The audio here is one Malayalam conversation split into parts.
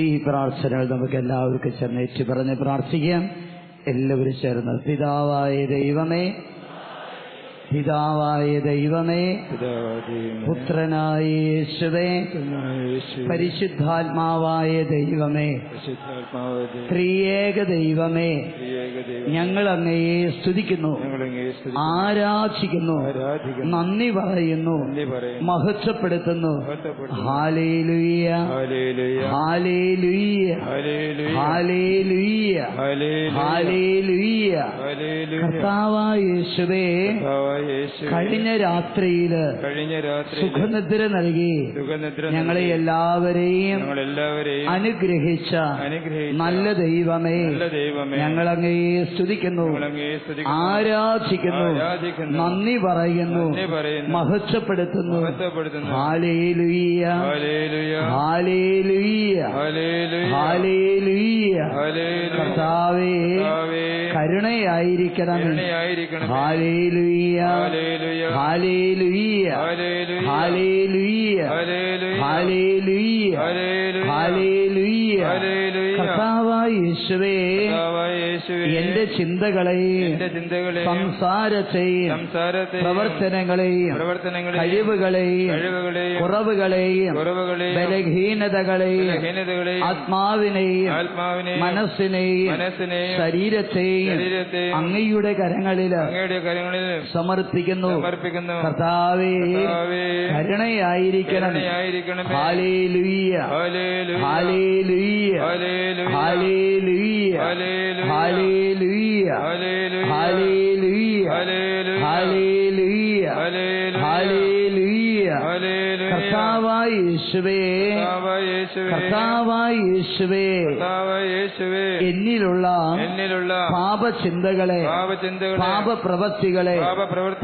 ഈ പ്രാർത്ഥനകൾ നമുക്ക് എല്ലാവർക്കും ചേർന്നേറ്റ് പറഞ്ഞ് പ്രാർത്ഥിക്കാം. എല്ലാവരും ചേർന്ന് പിതാവായ ദൈവമേ, പിതാവായ ദൈവമേ, പുത്രനായ യേശുവേ, പരിശുദ്ധാത്മാവായ ദൈവമേ, ത്രിയേക ദൈവമേ, ഞങ്ങൾ അങ്ങയെ സ്തുതിക്കുന്നു, ആരാധിക്കുന്നു, നന്ദി പറയുന്നു, മഹത്വപ്പെടുത്തുന്നു. ഹല്ലേലൂയ, ഹല്ലേലൂയ, ഹല്ലേലൂയ, ഹല്ലേലൂയ. കർത്താവായ യേശുവേ, കഴിഞ്ഞ രാത്രിയില് സുഖനിദ്ര നൽകി ഞങ്ങളെ എല്ലാവരെയും അനുഗ്രഹിച്ച നല്ല ദൈവമേ, ഞങ്ങൾ അങ്ങയെ സ്തുതിക്കുന്നു, ആരാധിക്കുന്നു, നന്ദി പറയുന്നു, മഹത്വപ്പെടുത്തുന്നു. ഹല്ലേലൂയ, ഹല്ലേലൂയ, ഹല്ലേലൂയ. കർത്താവേ, കരുണയായിരിക്കണമേ. ഹല്ലേലൂയ, ഹല്ലേലൂയ, ഹല്ലേലൂയ, ഹല്ലേലൂയ, ഹല്ലേലൂയ. കർത്താവായ യേശുവേ, എന്റെ ചിന്തകളെയും സംസാരത്തെയും പ്രവർത്തനങ്ങളെയും കഴിവുകളെയും കുറവുകളെയും ബലഹീനതകളെയും ആത്മാവിനെയും മനസ്സിനെയും ശരീരത്തെയും അങ്ങയുടെ കരങ്ങളിൽ സമർപ്പിക്കുന്നു. കർത്താവേ, കരുണയായിരിക്കണം. ഹല്ലേലൂയ, ഹല്ലേലൂയ, ഹല്ലേലൂയ, ഹല്ലേലൂയ, ഹല്ലേലൂയ, ഹല്ലേലൂയ, ഹല്ലേലൂയ. കർത്താവായ യേശുവേ, കർത്താവായ യേശുവേ, എന്നിലുള്ള പാപചിന്തകളെ, പാപപ്രവൃത്തികളെ,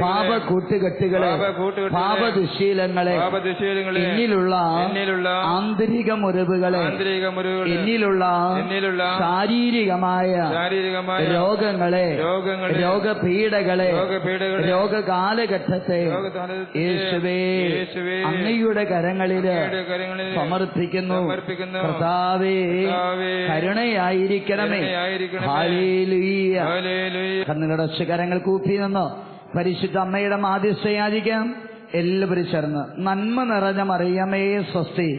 പാപകൂട്ടുകെട്ടുകളെ, പാപദുശീലങ്ങളെ, എന്നിലുള്ള ആന്തരിക മുറിവുകളെ, എന്നിലുള്ള ശാരീരികമായ രോഗങ്ങളെ, രോഗപീഠകളെ, രോഗകാലഘട്ടത്തെ യേശുവേ അങ്ങയുടെ കരങ്ങളിൽ സമർപ്പിക്കുന്നു. കർത്താവേ, കരുണയായിരിക്കണമേ. ഹല്ലേലൂയ. കണ്ണുകടച്ച് കരങ്ങൾ കൂപ്പി നിന്നോ പരിശുദ്ധ അമ്മയുടെ മാധ്യസ്ഥ യാചിക്കാം. എല്ലാവരും ചേർന്ന് നന്മ നിറഞ്ഞ മറിയമേ സ്വസ്തി,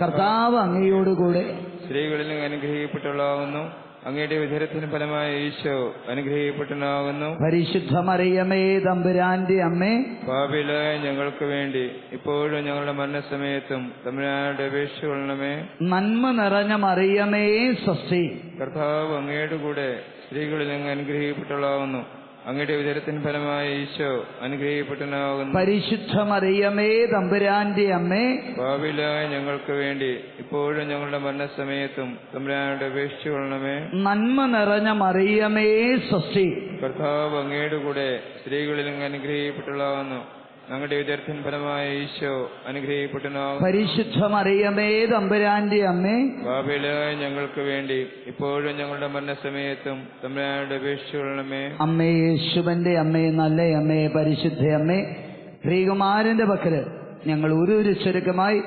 കർത്താവ് അങ്ങയോടുകൂടെ സ്ത്രീകളിൽ അനുഗ്രഹിക്കപ്പെട്ടവളാകുന്നു, അങ്ങയുടെ ഉദരത്തിന് ഫലമായ ഈശോ അനുഗ്രഹിക്കപ്പെട്ടവനാകുന്നു. പരിശുദ്ധ മറിയമേ തമ്പുരാന്റെ അമ്മേ, പാപികളായ ഞങ്ങൾക്ക് വേണ്ടി ഇപ്പോഴും ഞങ്ങളുടെ മരണസമയത്തും തമ്പുരാനോട് അപേക്ഷിച്ചുകൊള്ളണമേ. നന്മ നിറഞ്ഞ മറിയമേ സ്വസ്തി, കർത്താവ് അങ്ങയുടെ കൂടെ സ്ത്രീകളിൽ അനുഗ്രഹിക്കപ്പെട്ടവളാകുന്നു, അങ്ങയുടെ ഉദരത്തിന് ഫലമായ ഈശോ അനുഗ്രഹിക്കപ്പെട്ടവനാകുന്നു. പരിശുദ്ധ മറിയമേ തമ്പുരാന്റെ അമ്മേ, പാപികളായ ഞങ്ങൾക്ക് വേണ്ടി ഇപ്പോഴും ഞങ്ങളുടെ മരണസമയത്തും തമ്പുരാനോട് അപേക്ഷിച്ചുകൊള്ളണമേ. നന്മ നിറഞ്ഞ മറിയമേ സ്വസ്തി, കർത്താവ് അങ്ങയുടെ കൂടെ സ്ത്രീകളിൽ അനുഗ്രഹിക്കപ്പെട്ടവളാകുന്നു, ഞങ്ങളുടെ ഉദരത്തിൻ ഫലമായ ഈശോ അനുഗ്രഹിക്കപ്പെട്ടവനാകുന്നു. പരിശുദ്ധ മറിയമേ തമ്പുരാന്റെ അമ്മേ, പാപികളായ ഞങ്ങൾക്ക് വേണ്ടി ഇപ്പോഴും ഞങ്ങളുടെ മരണസമയത്തും തമ്പുരാനോട് അപേക്ഷിച്ചുകൊള്ളണമേ. അമ്മേ, യേശുവിന്റെ അമ്മേ, നല്ല അമ്മേ, പരിശുദ്ധ അമ്മേ, ശ്രീകുമാരന്റെ പക്കല് ഞങ്ങൾ ഒരു ചുരുക്കമായി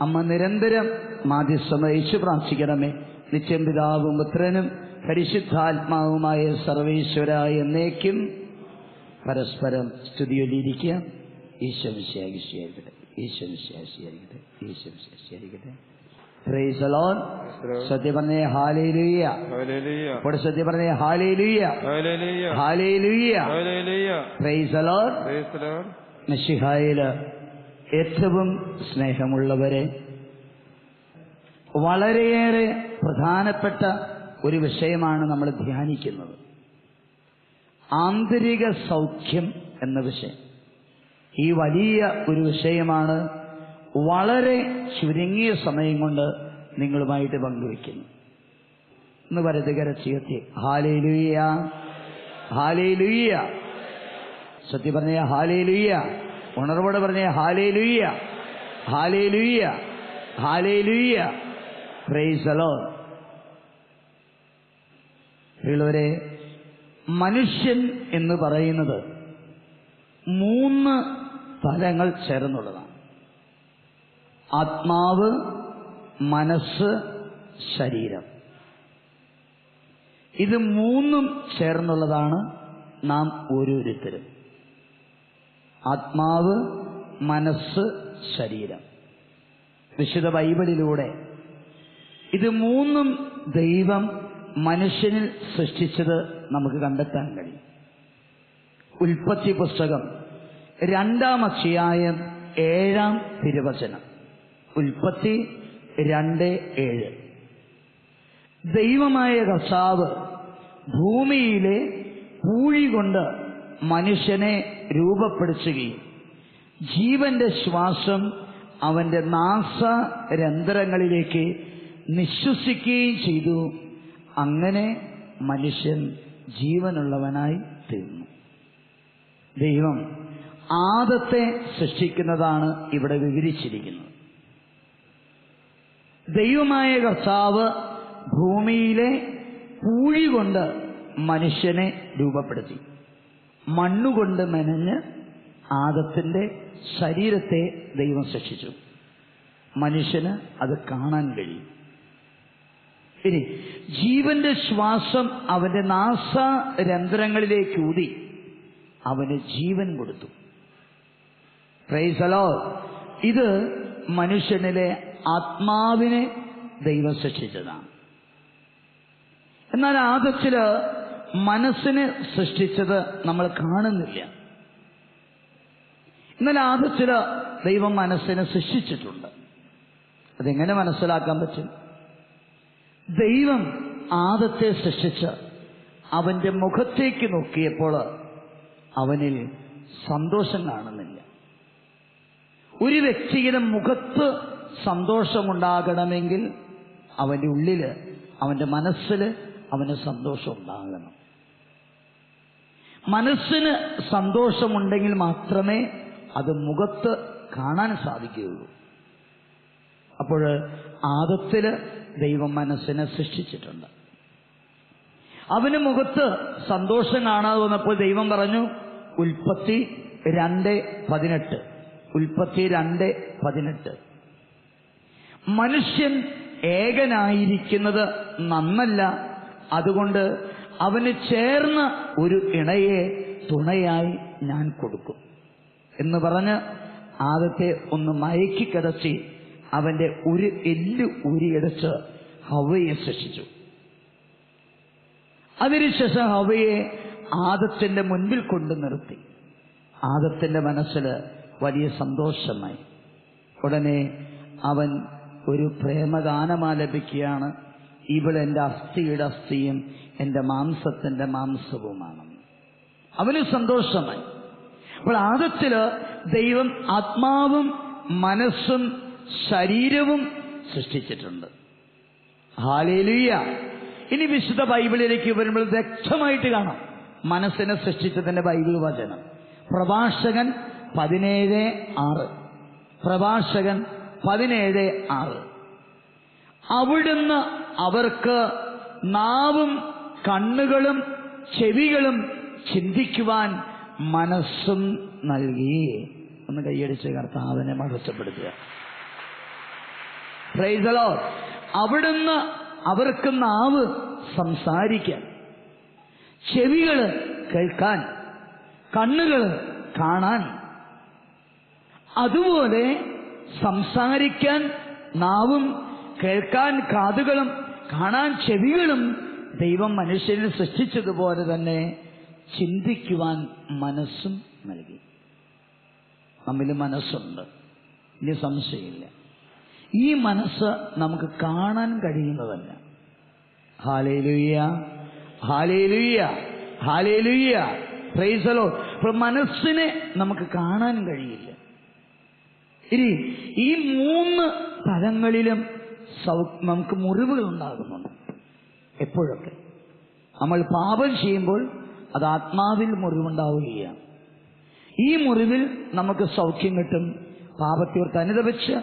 അമ്മ നിരന്തരം മാധ്യസ്ഥം വഹിച്ചു പ്രാർത്ഥിക്കണമേ. നിത്യം പിതാവും പുത്രനും പരിശുദ്ധാത്മാവുമായ സർവേശ്വരായ എന്നേക്കും പരസ്പരം സ്തുതിയൊല്ലിരിക്കുക. ഈശോ മിശിഹായിക്കട്ടെ, ഈശോ മിശിഹായിക്കട്ടെ, ഈശോ മിശിഹായിക്കട്ടെ. Praise the Lord. സത്യം പറഞ്ഞേ ഹല്ലേലൂയ. ഇപ്പോൾ സത്യം പറഞ്ഞേ ഹല്ലേലൂയ, ഹല്ലേലൂയ, പ്രൈസ് ദി ലോർഡ്. മിശിഹായിൽ ഏറ്റവും സ്നേഹമുള്ളവരെ, വളരെയേറെ പ്രധാനപ്പെട്ട ഒരു വിഷയമാണ് നമ്മൾ ധ്യാനിക്കുന്നത്, ആന്തരിക സൗഖ്യം എന്ന വിഷയം. ഈ വലിയ ഒരു വിഷയമാണ് വളരെ ചുരുങ്ങിയ സമയം കൊണ്ട് നിങ്ങളുമായിട്ട് പങ്കുവയ്ക്കുന്നു. ഇന്ന് വലതുകരച്ചെത്തി ഹല്ലേലൂയ, ഹല്ലേലൂയ. സത്യം പറഞ്ഞ ഹല്ലേലൂയ, ഉണർവോടെ പറഞ്ഞ ഹല്ലേലൂയ, ഹല്ലേലൂയ, ഹല്ലേലൂയ, പ്രൈസ് ദി ലോർഡ്. പ്രിയമുള്ളവരെ, മനുഷ്യൻ എന്ന് പറയുന്നത് 3 തലങ്ങൾ ചേർന്നുള്ളതാണ്. ആത്മാവ്, മനസ്സ്, ശരീരം. ഇത് മൂന്നും ചേർന്നുള്ളതാണ് നാം ഓരോരുത്തരും. ആത്മാവ്, മനസ്സ്, ശരീരം. വിശുദ്ധ ബൈബിളിലൂടെ ഇത് മൂന്നും ദൈവം മനുഷ്യനിൽ സൃഷ്ടിച്ചത് നമുക്ക് കണ്ടെത്താൻ കഴിയും. ഉൽപ്പത്തി പുസ്തകം 2-ാം അധ്യായം 7-ാം തിരുവചനം. ഉൽപ്പത്തി 2:7. ദൈവമായ കർത്താവ് ഭൂമിയിലെ പൂഴി കൊണ്ട് മനുഷ്യനെ രൂപപ്പെടുത്തുകയും ജീവന്റെ ശ്വാസം അവന്റെ നാസരന്ധ്രങ്ങളിലേക്ക് നിശ്വസിക്കുകയും ചെയ്തു. അങ്ങനെ മനുഷ്യൻ ജീവനുള്ളവനായി തീർന്നു. ദൈവം ആദത്തെ സൃഷ്ടിക്കുന്നതാണ് ഇവിടെ വിവരിച്ചിരിക്കുന്നത്. ദൈവമായ കർത്താവ് ഭൂമിയിലെ പൂഴി കൊണ്ട് മനുഷ്യനെ രൂപപ്പെടുത്തി. മണ്ണുകൊണ്ട് മെനഞ്ഞ് ആദത്തിന്റെ ശരീരത്തെ ദൈവം സൃഷ്ടിച്ചു. മനുഷ്യന് അത് കാണാൻ കഴിയും. ഇനി ജീവന്റെ ശ്വാസം അവന്റെ നാസരന്ധ്രങ്ങളിലേക്ക് ഊതി അവന് ജീവൻ കൊടുത്തു. Price the Lord. ഇത് മനുഷ്യനിലെ ആത്മാവിനെ ദൈവം സൃഷ്ടിച്ചതാണ്. എന്നാൽ ആദത്തില് മനസ്സിനെ സൃഷ്ടിച്ചത് നമ്മൾ കാണുന്നില്ല. എന്നാൽ ആദത്തില് ദൈവം മനസ്സിനെ സൃഷ്ടിച്ചിട്ടുണ്ട്. അതെങ്ങനെ മനസ്സിലാക്കാൻ പറ്റും? ദൈവം ആദത്തെ സൃഷ്ടിച്ച് അവന്റെ മുഖത്തേക്ക് നോക്കിയപ്പോൾ അവനിൽ സന്തോഷം കാണുന്നില്ല. ഒരു വ്യക്തിയുടെ മുഖത്ത് സന്തോഷമുണ്ടാകണമെങ്കിൽ അവന്റെ ഉള്ളില്, അവന്റെ മനസ്സിൽ അവന് സന്തോഷം ഉണ്ടാകണം. മനസ്സിന് സന്തോഷമുണ്ടെങ്കിൽ മാത്രമേ അത് മുഖത്ത് കാണാൻ സാധിക്കുകയുള്ളൂ. അപ്പോൾ ആദത്തില് ദൈവം മനസ്സിനെ സൃഷ്ടിച്ചിട്ടുണ്ട്. അവന് മുഖത്ത് സന്തോഷം കാണാതെ വന്നപ്പോൾ ദൈവം പറഞ്ഞു, ഉൽപ്പത്തി 2:18. ഉൽപ്പത്തി 2:18. മനുഷ്യൻ ഏകനായിരിക്കുന്നത് നന്നല്ല, അതുകൊണ്ട് അവന് ചേർന്ന ഒരു ഇണയെ തുണയായി ഞാൻ കൊടുക്കും എന്ന് പറഞ്ഞ് ആദത്തെ ഒന്ന് മയക്കിക്കിടത്തി അവന്റെ ഒരു എല്ല് ഊരിയെടുത്ത് ഹവ്വയെ സൃഷ്ടിച്ചു. അതിനുശേഷം ഹവ്വയെ ആദത്തിന്റെ മുൻപിൽ കൊണ്ടു നിർത്തി. ആദത്തിന്റെ മനസ്സിൽ വലിയ സന്തോഷമായി. ഉടനെ അവൻ ഒരു പ്രേമഗാനമാലപിക്കുകയാണ്, ഇവളെന്റെ അസ്ഥിയുടെ അസ്ഥിയും എന്റെ മാംസത്തിന്റെ മാംസവുമാണ്. അവന് സന്തോഷമായി. അപ്പോൾ ആദത്തില് ദൈവം ആത്മാവും മനസ്സും ശരീരവും സൃഷ്ടിച്ചിട്ടുണ്ട്. ഹല്ലേലൂയ. ഇനി വിശുദ്ധ ബൈബിളിലേക്ക് വരുമ്പോൾ വ്യക്തമായിട്ട് കാണാം മനസ്സിനെ സൃഷ്ടിച്ചതിന്റെ ബൈബിൾ വചനം. പ്രഭാഷകൻ 17:6. പ്രഭാഷകൻ 17:6. അവിടുന്ന് അവർക്ക് നാവും കണ്ണുകളും ചെവികളും ചിന്തിക്കുവാൻ മനസ്സും നൽകി. ഒന്ന് കൈയടിച്ച് കർത്താവിനെ മഹത്വപ്പെടുത്തുക. Praise the Lord. അവിടുന്ന് അവർക്ക് നാവ് സംസാരിക്കാൻ, ചെവികള് കേൾക്കാൻ, കണ്ണുകള് കാണാൻ. അതുപോലെ സംസാരിക്കാൻ നാവും, കേൾക്കാൻ കാതുകളും, കാണാൻ ചെവികളും ദൈവം മനുഷ്യനെ സൃഷ്ടിച്ചതുപോലെ തന്നെ ചിന്തിക്കുവാൻ മനസ്സും നൽകി. നമ്മിൽ മനസ്സുണ്ട്, ഇനി സംശയമില്ല. ഈ മനസ്സ് നമുക്ക് കാണാൻ കഴിയുന്നതല്ല. ഹല്ലേലൂയ, ഹല്ലേലൂയ, ഹല്ലേലൂയ. Praise the Lord. അപ്പോൾ മനസ്സിനെ നമുക്ക് കാണാൻ കഴിയില്ല. ഇനി ഈ 3 തലങ്ങളിലും നമുക്ക് മുറിവുകൾ ഉണ്ടാകുന്നുണ്ട്. എപ്പോഴൊക്കെ നമ്മൾ പാപം ചെയ്യുമ്പോൾ അത് ആത്മാവിൽ മുറിവുണ്ടാവുകയാണ്. ഈ മുറിവിൽ നമുക്ക് സൗഖ്യം കിട്ടും. പാപത്തോർത്ത് അനുതപിച്ച്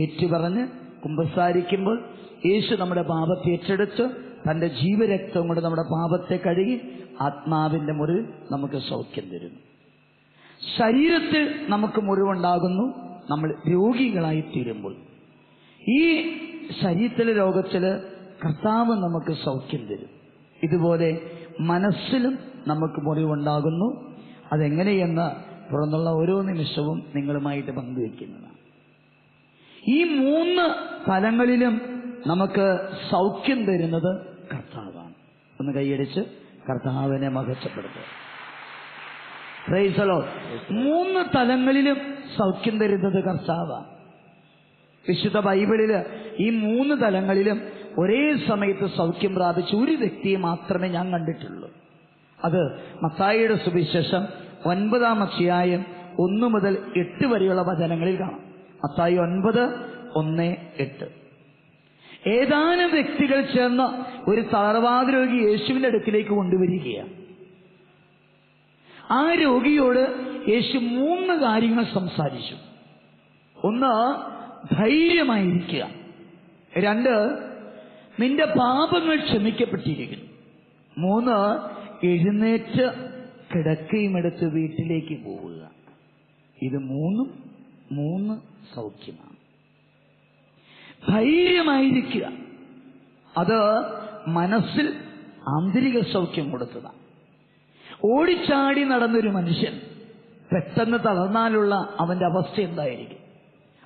ഏറ്റുപറഞ്ഞ് കുമ്പസാരിക്കുമ്പോൾ യേശു നമ്മുടെ പാപത്തെ ഏറ്റെടുത്ത് തന്റെ ജീവരക്തം കൊണ്ട് നമ്മുടെ പാപത്തെ കഴുകി ആത്മാവിന്റെ മുറിവ് നമുക്ക് സൗഖ്യം തരുന്നു. ശരീരത്തിൽ നമുക്ക് മുറിവുണ്ടാകുന്നു നമ്മൾ രോഗികളായി തീരുമ്പോൾ. ഈ ശരീരത്തിലെ രോഗത്തില് കർത്താവ് നമുക്ക് സൗഖ്യം തരും. ഇതുപോലെ മനസ്സിലും നമുക്ക് മുറിവുണ്ടാകുന്നു. അതെങ്ങനെയെന്ന് തുറന്നുള്ള ഓരോ നിമിഷവും നിങ്ങളുമായിട്ട് പങ്കുവെക്കുന്നതാണ്. ഈ 3 തലങ്ങളിലും നമുക്ക് സൗഖ്യം തരുന്നത് കർത്താവാണ്. ഒന്ന് കൈയടിച്ച് കർത്താവിനെ മഹത്വപ്പെടുത്തുക. Praise the Lord. 3 തലങ്ങളിലും സൗഖ്യം തരുന്നത് കർത്താവാണ്. വിശുദ്ധ ബൈബിളില് ഈ 3 തലങ്ങളിലും ഒരേ സമയത്ത് സൗഖ്യം പ്രാപിച്ച ഒരു വ്യക്തിയെ മാത്രമേ ഞാൻ കണ്ടിട്ടുള്ളൂ. അത് മത്തായിയുടെ സുവിശേഷം 9-ാം അധ്യായം 1 മുതൽ 8 വരെയുള്ള വചനങ്ങളിൽ കാണാം. മത്തായി 9:1-8. ഏതാനും വ്യക്തികൾ ചേർന്ന് ഒരു തളർവാദ രോഗി യേശുവിന്റെ അടുക്കിലേക്ക് കൊണ്ടുവരികയാണ്. ആ രോഗിയോട് യേശു 3 കാര്യങ്ങൾ സംസാരിച്ചു. 1, ധൈര്യമായിരിക്കുക. 2, നിന്റെ പാപങ്ങൾ ക്ഷമിക്കപ്പെട്ടിരിക്കുന്നു. 3, എഴുന്നേറ്റ് കിടക്കയും എടുത്ത് വീട്ടിലേക്ക് പോവുക. ഇത് 3 സൗഖ്യമാണ്. ധൈര്യമായിരിക്കുക, അത് മനസ്സിൽ ആന്തരിക സൗഖ്യം കൊടുത്തതാണ്. ഓടിച്ചാടി നടന്നൊരു മനുഷ്യൻ പെട്ടെന്ന് തളർന്നാലുള്ള അവന്റെ അവസ്ഥ എന്തായിരിക്കും?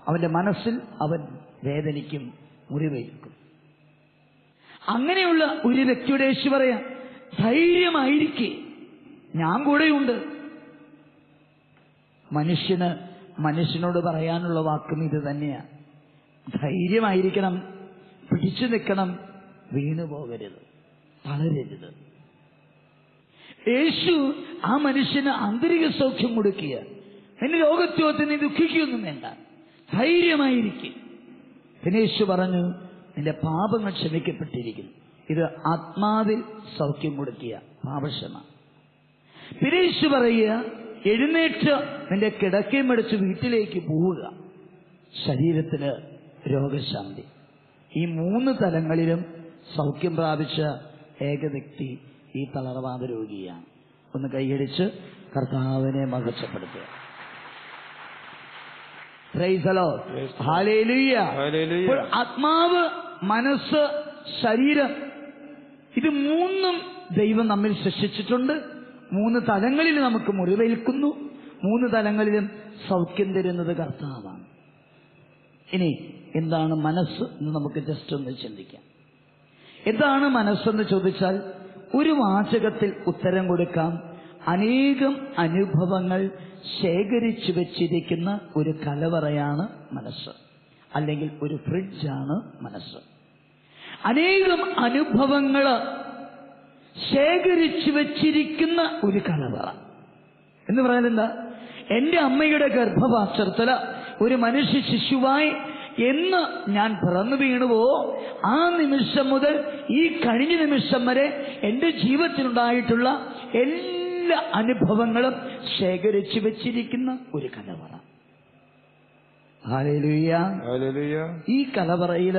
അവന്റെ മനസ്സിൽ അവൻ വേദനിക്കും, മുറിവേൽക്കും. അങ്ങനെയുള്ള ഒരു വ്യക്തിയുടെ യേശു പറയാം, ധൈര്യമായിരിക്കെ, ഞാൻ കൂടെയുണ്ട്. മനുഷ്യനോട് പറയാനുള്ള വാക്കും ഇത് തന്നെയാണ്. ധൈര്യമായിരിക്കണം, പിടിച്ചു നിൽക്കണം, വീണു പോകരുത്, തളരരുത്. യേശു ആ മനുഷ്യന് ആന്തരിക സൗഖ്യം കൊടുക്കുക. നിന്റെ ലോകത്വത്തെ നീ ദുഃഖിക്കൊന്നും വേണ്ട, ധൈര്യമായിരിക്കും. പിന്നെ യേശു പറഞ്ഞു, നിന്റെ പാപങ്ങൾ ക്ഷമിക്കപ്പെട്ടിരിക്കുന്നു. ഇത് ആത്മാവിൽ സൗഖ്യം കൊടുക്കുക, പാപക്ഷമാണ്. പിന്നെ യേശു പറയുക, എഴുന്നേറ്റ് നിന്റെ കിടക്കയും അടിച്ച് വീട്ടിലേക്ക് പോവുക. ശരീരത്തിന് രോഗശാന്തി. ഈ 3 തലങ്ങളിലും സൗഖ്യം പ്രാപിച്ച ഏക വ്യക്തി ഈ തളർവാദ രോഗിയാണ്. ഒന്ന് കൈയടിച്ച് കർത്താവിനെ മഹത്വപ്പെടുത്തുക. Praise the Lord. ഹല്ലേലൂയ. ആത്മാവ്, മനസ്സ്, ശരീരം, ഇത് 3ഉം ദൈവം നമ്മിൽ സൃഷ്ടിച്ചിട്ടുണ്ട്. 3 തലങ്ങളിൽ നമുക്ക് മുറിവേൽക്കുന്നു. 3 തലങ്ങളിലും സൗഖ്യം തരുന്നത് കർത്താവാണ്. ഇനി എന്താണ് മനസ്സ് എന്ന് നമുക്ക് ജസ്റ്റ് ഒന്ന് ചിന്തിക്കാം. എന്താണ് മനസ്സെന്ന് ചോദിച്ചാൽ ഒരു വാചകത്തിൽ ഉത്തരം കൊടുക്കാം. അനേകം അനുഭവങ്ങൾ ശേഖരിച്ചു വെച്ചിരിക്കുന്ന ഒരു കലവറയാണ് മനസ്സ്, അല്ലെങ്കിൽ ഒരു ഫ്രിഡ്ജാണ് മനസ്സ്. അനേകം അനുഭവങ്ങൾ ശേഖരിച്ചു വെച്ചിരിക്കുന്ന ഒരു കലവറ എന്ന് പറയാൻ എന്താ? എന്റെ അമ്മയുടെ ഗർഭപാത്രത്തില് ഒരു മനുഷ്യ ശിശുവായി എന്ന് ഞാൻ പിറന്നു വീണുവോ, ആ നിമിഷം മുതൽ ഈ കഴിഞ്ഞ നിമിഷം വരെ എന്റെ ജീവിതത്തിലുണ്ടായിട്ടുള്ള എല്ലാ അനുഭവങ്ങളും ശേഖരിച്ചു വെച്ചിരിക്കുന്ന ഒരു കലവറ. ഹല്ലേലൂയ. ഈ കലവറയിൽ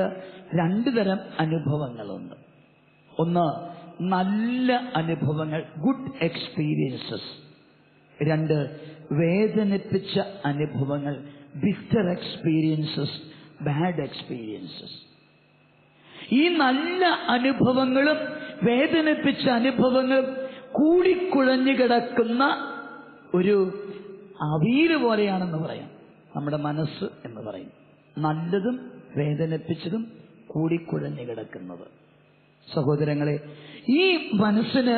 2 തരം അനുഭവങ്ങളുണ്ട്. ഒന്ന്, നല്ല അനുഭവങ്ങൾ, ഗുഡ് എക്സ്പീരിയൻസസ്. 2, വേദനിപ്പിച്ച അനുഭവങ്ങൾ, ബിറ്റർ എക്സ്പീരിയൻസസ്, ബാഡ് എക്സ്പീരിയൻസസ്. ഈ നല്ല അനുഭവങ്ങളും വേദനിപ്പിച്ച അനുഭവങ്ങളും കൂടിക്കുഴഞ്ഞു കിടക്കുന്ന ഒരു അവിയൽ പോലെയാണെന്ന് പറയാം നമ്മുടെ മനസ്സ് എന്ന് പറയും. നല്ലതും വേദനിപ്പിച്ചതും കൂടിക്കുഴഞ്ഞു കിടക്കുന്നത്. സഹോദരങ്ങളെ, ഈ മനസ്സിന്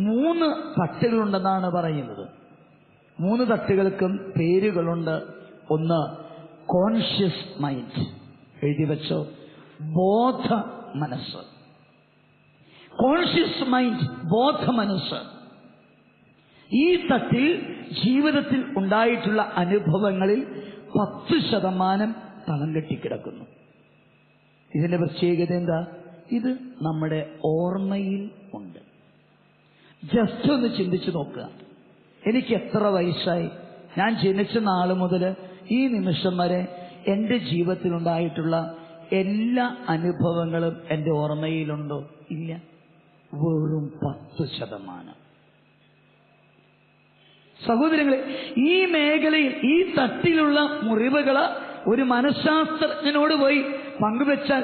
3 തട്ടുകളുണ്ടെന്നാണ് പറയുന്നത്. 3 തട്ടുകൾക്കും പേരുകളുണ്ട്. ഒന്ന്, കോൺഷ്യസ് മൈൻഡ്. എഴുതി വെച്ചോ, ബോധ മനസ്സ്. കോൺഷ്യസ് മൈൻഡ്, ബോധ മനസ്സ്. ഈ തട്ടിൽ ജീവിതത്തിൽ ഉണ്ടായിട്ടുള്ള അനുഭവങ്ങളിൽ 10% തളം കെട്ടിക്കിടക്കുന്നു. ഇതിന്റെ പ്രത്യേകത എന്താ? ഇത് നമ്മുടെ ഓർമ്മയിൽ ഉണ്ട്. ജസ്റ്റ് ഒന്ന് ചിന്തിച്ചു നോക്കുക. എനിക്ക് എത്ര വയസ്സായി? ഞാൻ ജനിച്ച നാൾ മുതൽ ഈ നിമിഷം വരെ എന്റെ ജീവിതത്തിലുണ്ടായിട്ടുള്ള എല്ലാ അനുഭവങ്ങളും എന്റെ ഓർമ്മയിലുണ്ടോ? ഇല്ല, വെറും 10%. സഹോദരങ്ങളെ, ഈ മേഖലയിൽ, ഈ തട്ടിലുള്ള മുറിവുകള് ഒരു മനഃശാസ്ത്രജ്ഞനോട് പോയി പങ്കുവെച്ചാൽ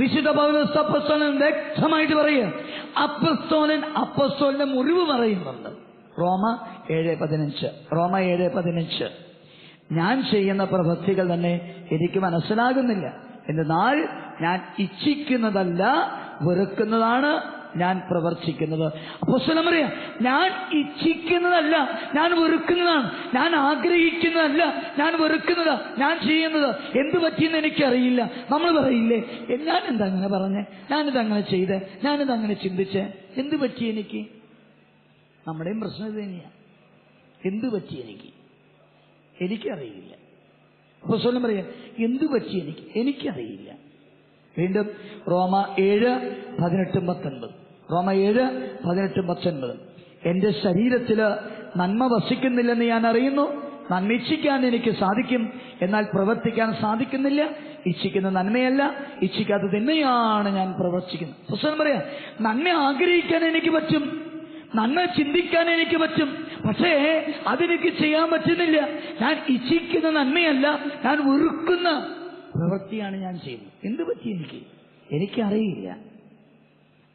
വിശുദ്ധ പൗലോസ് അപ്പോസ്തലൻ വ്യക്തമായിട്ട് പറയുക, അപ്പോസ്തലന്റെ മുറിവ് പറയുന്നുണ്ട്. റോമ 7:15 ഞാൻ ചെയ്യുന്ന പ്രവൃത്തികൾ തന്നെ എനിക്ക് മനസ്സിലാകുന്നില്ല. എന്നാൽ ഞാൻ ഇച്ഛിക്കുന്നതല്ല വെറുക്കുന്നതാണ് ഞാൻ പ്രവർത്തിക്കുന്നത്. അപ്പോസ്തലൻ പറയാ, ഞാൻ ഇച്ഛിക്കുന്നതല്ല ഞാൻ വെറുക്കുന്നതാണ്, ഞാൻ ആഗ്രഹിക്കുന്നതല്ല ഞാൻ വെറുക്കുന്നതാ ഞാൻ ചെയ്യുന്നത്. എന്ത് പറ്റിയെന്ന് എനിക്കറിയില്ല. നമ്മൾ പറയില്ലേ, ഞാൻ എന്താ അങ്ങനെ പറഞ്ഞേ, ഞാനിത് അങ്ങനെ ചെയ്തേ, ഞാനിത് അങ്ങനെ ചിന്തിച്ചേ, എന്ത് പറ്റി എനിക്ക്? നമ്മുടെയും പ്രശ്നം ഇത് തന്നെയാണ്. എന്ത് പറ്റി എനിക്കറിയില്ല. അപ്പോസ്തലൻ പറയാ, എന്ത് പറ്റി എനിക്കറിയില്ല. വീണ്ടും റോമ 7:18-19 റോമ 7:18-19 എന്റെ ശരീരത്തില് നന്മ വസിക്കുന്നില്ലെന്ന് ഞാൻ അറിയുന്നു. നന്മ ഇച്ഛിക്കാൻ എനിക്ക് സാധിക്കും, എന്നാൽ പ്രവർത്തിക്കാൻ സാധിക്കുന്നില്ല. ഇച്ഛിക്കുന്ന നന്മയല്ല, ഇച്ഛിക്കാത്ത തിന്മയാണ് ഞാൻ പ്രവർത്തിക്കുന്നത്. പുസ്തകം പറയാ, നന്മ ആഗ്രഹിക്കാൻ എനിക്ക് പറ്റും, നന്മ ചിന്തിക്കാൻ എനിക്ക് പറ്റും, പക്ഷേ അതെനിക്ക് ചെയ്യാൻ പറ്റുന്നില്ല. ഞാൻ ഇച്ഛിക്കുന്ന നന്മയല്ല, ഞാൻ വെറുക്കുന്ന പ്രവൃത്തിയാണ് ഞാൻ ചെയ്യുന്നത്. എന്ത് പറ്റി എനിക്കറിയില്ല.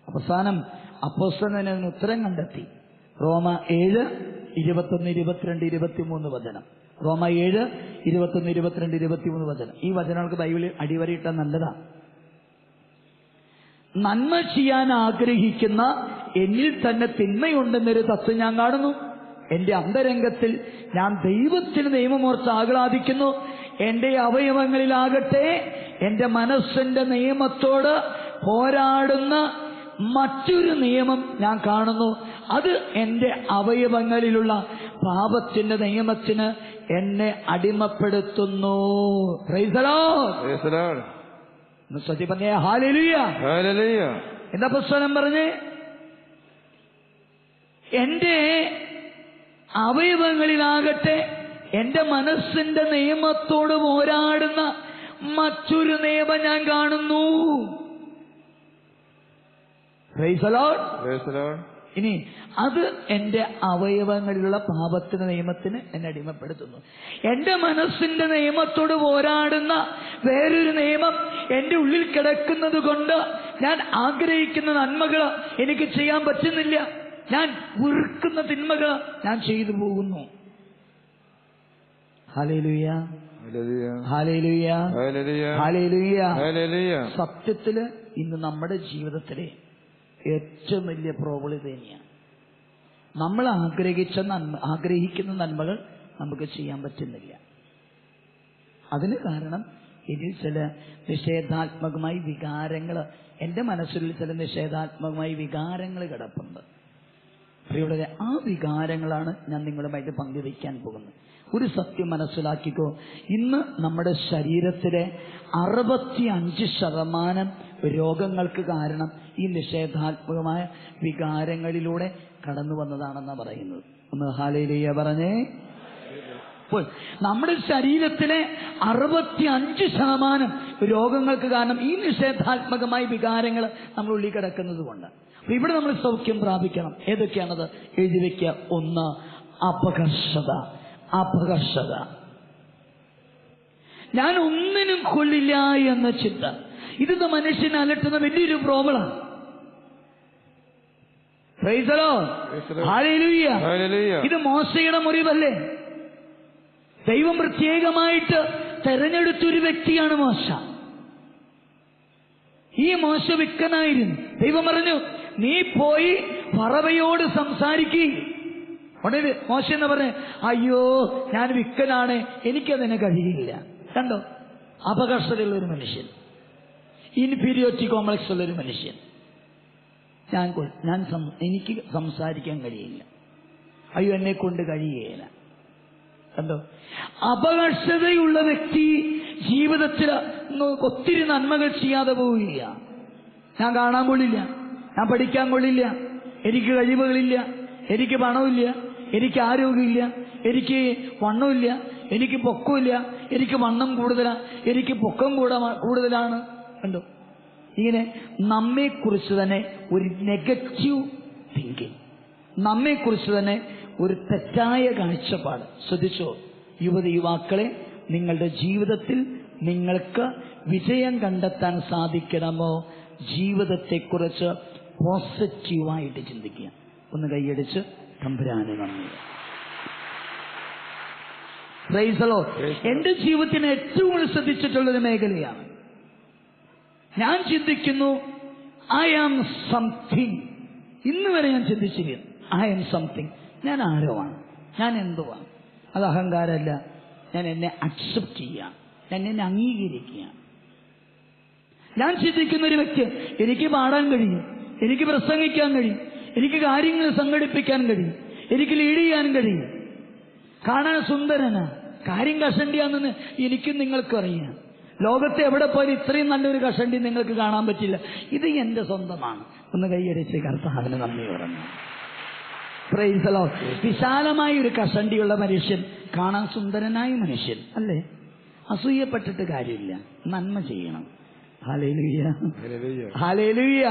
അവസാനം അപ്പോസ്തലൻ അതിന് ഉത്തരം കണ്ടെത്തി. റോമ 7:21-22-23 റോമ 7:21-22-23 ഈ വചനങ്ങൾക്ക് ബൈബിളിൽ അടിവരയിട്ട നല്ലതാ. നന്മ ചെയ്യാൻ ആഗ്രഹിക്കുന്ന എന്നിൽ തന്നെ തിന്മയുണ്ടെന്നൊരു തത്വം ഞാൻ കാണുന്നു. എന്റെ അന്തരംഗത്തിൽ ഞാൻ ദൈവത്തിന് നിയമമോർത്ത് ആഹ്ലാദിക്കുന്നു. എന്റെ അവയവങ്ങളിലാകട്ടെ എന്റെ മനസ്സിന്റെ നിയമത്തോട് പോരാടുന്ന മറ്റൊരു നിയമം ഞാൻ കാണുന്നു. അത് എന്റെ അവയവങ്ങളിലുള്ള പാപത്തിന്റെ നിയമത്തിന് എന്നെ അടിമപ്പെടുത്തുന്നു. Price the Lord. സത്യം പറഞ്ഞേ ഹല്ലേലൂയ. എന്താ പുസ്തകം പറഞ്ഞേ? എന്റെ അവയവങ്ങളിലാകട്ടെ എന്റെ മനസ്സിന്റെ നിയമത്തോട് പോരാടുന്ന മറ്റൊരു നിയമം ഞാൻ കാണുന്നു. Price the Lord. ഇനി അത് എന്റെ അവയവങ്ങളിലുള്ള പാപത്തിന്റെ നിയമത്തിന് എന്നെ അടിമപ്പെടുത്തുന്നു. എന്റെ മനസ്സിന്റെ നിയമത്തോട് പോരാടുന്ന വേറൊരു നിയമം എന്റെ ഉള്ളിൽ കിടക്കുന്നത് കൊണ്ട് ഞാൻ ആഗ്രഹിക്കുന്ന നന്മകൾ എനിക്ക് ചെയ്യാൻ പറ്റുന്നില്ല. ഞാൻ വെറുക്കുന്ന തിന്മകൾ ഞാൻ ചെയ്തു പോകുന്നു. ഹല്ലേലൂയ, ഹല്ലേലൂയ, ഹല്ലേലൂയ. സത്യത്തില് ഇന്ന് നമ്മുടെ ജീവിതത്തിലെ ഏറ്റവും വലിയ പ്രോബ്ലം ഇത് തന്നെയാണ്. നമ്മൾ ആഗ്രഹിക്കുന്ന നന്മകൾ നമുക്ക് ചെയ്യാൻ പറ്റുന്നില്ല. അതിന് കാരണം ഇതിൽ ചില നിഷേധാത്മകമായ വികാരങ്ങൾ, എൻ്റെ മനസ്സിൽ ചില നിഷേധാത്മകമായ വികാരങ്ങൾ കിടപ്പുണ്ട്. പ്രിയമുള്ളവരെ, ആ വികാരങ്ങളാണ് ഞാൻ നിങ്ങളുമായിട്ട് പങ്കുവയ്ക്കാൻ പോകുന്നത്. ഒരു സത്യം മനസ്സിലാക്കിക്കോ, ഇന്ന് നമ്മുടെ ശരീരത്തിലെ 65% രോഗങ്ങൾക്ക് കാരണം ഈ നിഷേധാത്മകമായ വികാരങ്ങളിലൂടെ കടന്നു വന്നതാണെന്നാണ് പറയുന്നത്. ഒന്ന് ഹല്ലേലൂയ പറഞ്ഞേ. അപ്പോൾ നമ്മുടെ ശരീരത്തിലെ 65% രോഗങ്ങൾക്ക് കാരണം ഈ നിഷേധാത്മകമായ വികാരങ്ങൾ നമ്മൾ ഉള്ളിൽ കിടക്കുന്നത് കൊണ്ട്. അപ്പൊ ഇവിടെ നമ്മൾ സൗഖ്യം പ്രാപിക്കണം. ഏതൊക്കെയാണത്? എഴുതി വെക്കുക. ഒന്ന്, അപകർഷത. ഞാൻ ഒന്നിനും കൊള്ളില്ല എന്ന ചിന്ത. ഇത് മനുഷ്യനെ അലട്ടുന്ന വലിയൊരു പ്രോബ്ലമാണ്. Praise the Lord. ഹല്ലേലൂയ. ഇത് മോശയുടെ മുറിവല്ലേ? ദൈവം പ്രത്യേകമായിട്ട് തെരഞ്ഞെടുത്തൊരു വ്യക്തിയാണ് മോശ. ഈ മോശ വിക്കനായിരുന്നു. ദൈവം പറഞ്ഞു, നീ പോയി ഫറവയോട് സംസാരിക്കുക. ഉടനെ മോശ എന്ന് പറഞ്ഞു, അയ്യോ ഞാൻ വിക്കനാണ്, എനിക്കതിനെ കഴിയില്ല. കണ്ടോ, അപകർഷതയുള്ള ഒരു മനുഷ്യൻ, ഇൻഫീരിയോറിറ്റി കോംപ്ലക്സ് ഉള്ളൊരു മനുഷ്യൻ. എനിക്ക് സംസാരിക്കാൻ കഴിയില്ല, അയ്യോ എന്നെ കൊണ്ട് കഴിയുകയില്ല. കണ്ടോ, അപകർഷതയുള്ള വ്യക്തി ജീവിതത്തിൽ ഒത്തിരി നന്മകൾ ചെയ്യാതെ പോവുകയില്ല. ഞാൻ കാണാൻ കൊള്ളില്ല, ഞാൻ പഠിക്കാൻ കൊള്ളില്ല, എനിക്ക് കഴിവുകളില്ല, എനിക്ക് പണമില്ല, എനിക്ക് ആരോഗ്യമില്ല, എനിക്ക് വണ്ണമില്ല, എനിക്ക് പൊക്കമില്ല, എനിക്ക് വണ്ണം കൂടുതലാണ്, എനിക്ക് പൊക്കം കൂടുതലാണ്. കണ്ടോ, ഇങ്ങനെ നമ്മെക്കുറിച്ച് തന്നെ ഒരു നെഗറ്റീവ് തിങ്കിങ്, നമ്മെക്കുറിച്ച് തന്നെ ഒരു തെറ്റായ കാഴ്ചപ്പാട്. ശ്രദ്ധിച്ചോ യുവതി യുവാക്കളെ, നിങ്ങളുടെ ജീവിതത്തിൽ നിങ്ങൾക്ക് വിജയം കണ്ടെത്താൻ സാധിക്കണമോ? ജീവിതത്തെക്കുറിച്ച് പോസിറ്റീവായിട്ട് ചിന്തിക്കുക. ഒന്ന് കൈയടിച്ച് തമ്പുരാനെ നന്ദി. Price the Lord. എന്റെ ജീവിതത്തിന് ഏറ്റവും കൂടുതൽ ശ്രദ്ധിച്ചിട്ടുള്ളൊരു മേഖലയാണ്. ഞാൻ ചിന്തിക്കുന്നു ഐ ആം സംതിങ്. ഇന്ന് വരെ ഞാൻ ചിന്തിച്ചില്ല ഐ ആം സംതിങ്. ഞാൻ ആരോ ആണ്, ഞാൻ എന്തുവാണ്. അത് അഹങ്കാരമല്ല. ഞാൻ എന്നെ അക്സെപ്റ്റ് ചെയ്യാം, ഞാൻ എന്നെ അംഗീകരിക്കുക. ഞാൻ ചിന്തിക്കുന്ന ഒരു വ്യക്തി, എനിക്ക് പാടാൻ കഴിയും, എനിക്ക് പ്രസംഗിക്കാൻ കഴിയും, എനിക്ക് കാര്യങ്ങൾ സംഘടിപ്പിക്കാൻ കഴിയും, എനിക്ക് ലീഡ് ചെയ്യാൻ കഴിയും. കാണാൻ സുന്ദരനാ, കാര്യം കഷണ്ടിയാണെന്ന് എനിക്കും നിങ്ങൾക്കും അറിയാം. ലോകത്തെ എവിടെ പോയാലും ഇത്രയും നല്ലൊരു കഷണ്ടി നിങ്ങൾക്ക് കാണാൻ പറ്റില്ല. ഇത് എന്റെ സ്വന്തമാണ്. ഒന്ന് കൈയടിച്ച് കർത്താവിന് നന്ദി പറഞ്ഞു. Price the Lord. വിശാലമായ ഒരു കഷണ്ടിയുള്ള മനുഷ്യൻ, കാണാൻ സുന്ദരനായ മനുഷ്യൻ അല്ലേ? അസൂയപ്പെട്ടിട്ട് കാര്യമില്ല, നന്മ ചെയ്യണം. ഹല്ലേലൂയ, ഹല്ലേലൂയ,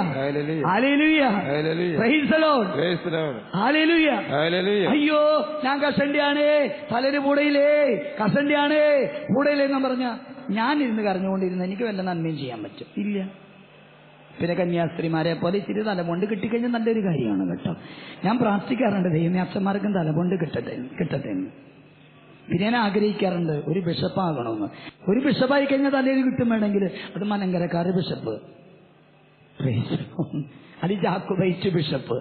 ഹല്ലേലൂയ, പ്രൈസ് ദി ലോർഡ്, ഹല്ലേലൂയ. അയ്യോ ഞാൻ കഷണ്ടിയാണേ, തലര് പൂടയിലേ, കഷണ്ടിയാണേ, പൂടയിലേന്ന് പറഞ്ഞ ഞാൻ ഇരുന്ന് കരഞ്ഞുകൊണ്ടിരുന്ന എനിക്ക് വല്ല നന്മയും ചെയ്യാൻ പറ്റും? ഇല്ല. പിന്നെ കന്യാസ്ത്രീമാരെ പോലെ ഇച്ചിരി തലമുണ്ട് കിട്ടിക്കഴിഞ്ഞാൽ നല്ലൊരു കാര്യമാണ് കേട്ടോ. ഞാൻ പ്രാർത്ഥിക്കാറുണ്ട്, ദൈവമേ അച്ഛന്മാർക്കും തലമുണ്ട് കിട്ടട്ടെ എന്ന്. പിന്നെ ഞാൻ ആഗ്രഹിക്കാറുണ്ട് ഒരു ബിഷപ്പാകണമെന്ന്. ഒരു ബിഷപ്പായി കഴിഞ്ഞാൽ തലയിൽ കിട്ടും വേണമെങ്കിൽ അത് മലങ്കരക്കാർ ബിഷപ്പ്, അത് ജാക്കുബൈറ്റ് ബിഷപ്പ്.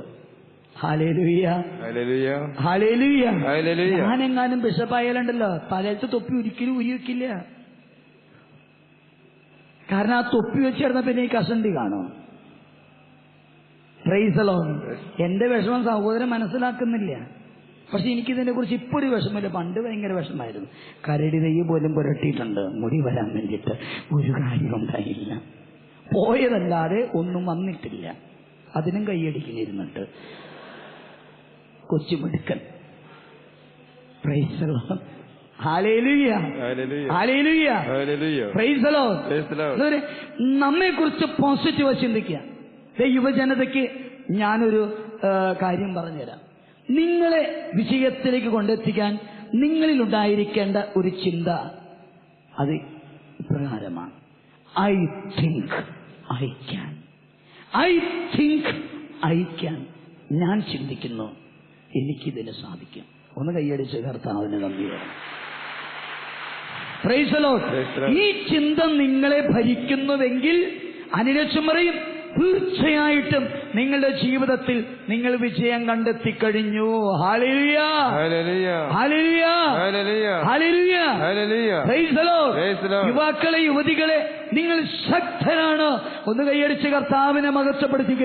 ഹല്ലേലൂയ, ഹല്ലേലൂയ. ഞാനെങ്ങാനും ബിഷപ്പായാലുണ്ടല്ലോ തലയിലത്തെ തൊപ്പി ഒരിക്കലും ഉരി വെക്കില്ല. കാരണം ആ തൊപ്പി വെച്ചിരുന്ന പിന്നെ ഈ കഷണ്ടി കാണും. Price the Lord. എന്റെ വിഷമം സഹോദരൻ മനസ്സിലാക്കുന്നില്ല. പക്ഷെ എനിക്കിതിനെ കുറിച്ച് ഇപ്പൊ ഒരു വിഷമമില്ല. പണ്ട് ഭയങ്കര വിഷമായിരുന്നു. കരടി നെയ്യ് പോലും പുരട്ടിയിട്ടുണ്ട് മുടി വരാൻ വേണ്ടിയിട്ട്. ഒരു കാര്യം ഉണ്ടായില്ല, പോയതല്ലാതെ ഒന്നും വന്നിട്ടില്ല. അതിനും കൈയടിക്കുന്നിരുന്നിട്ട് കൊച്ചുമിടുക്കൻ. Praise the Lord. ഹല്ലേലൂയ, ഹല്ലേലൂയ, പ്രൈസ് ദി ലോർഡ്. നമ്മെ കുറിച്ച് പോസിറ്റീവ് ചിന്തിക്കുക. യുവജനതയ്ക്ക് ഞാനൊരു കാര്യം പറഞ്ഞുതരാം. നിങ്ങളെ വിജയത്തിലേക്ക് കൊണ്ടെത്തിക്കാൻ നിങ്ങളിൽ ഉണ്ടായിരിക്കേണ്ട ഒരു ചിന്ത അത് ഇപ്രകാരമാണ്: I think I can. I think I can. ഞാൻ ചിന്തിക്കുന്നു എനിക്കിതിന് സാധിക്കും. ഒന്ന് കൈയടിച്ച് കർത്താവിന് നന്ദി പറയും. Price the Lord. ഈ ചിന്ത നിങ്ങളെ ഭരിക്കുന്നുവെങ്കിൽ അനുരക്ഷം പറയും, തീർച്ചയായിട്ടും നിങ്ങളുടെ ജീവിതത്തിൽ നിങ്ങൾ വിജയം കണ്ടെത്തി കഴിഞ്ഞു. ഹല്ലേലൂയ, ഹല്ലേലൂയ, ഹല്ലേലൂയ, പ്രൈസ് ദി ലോർഡ്. യുവാക്കളെ, യുവതികളെ, നിങ്ങൾ ശക്തരാണ്. ഒന്ന് കൈയടിച്ച് കർത്താവിനെ മഹത്വപ്പെടുത്തുക.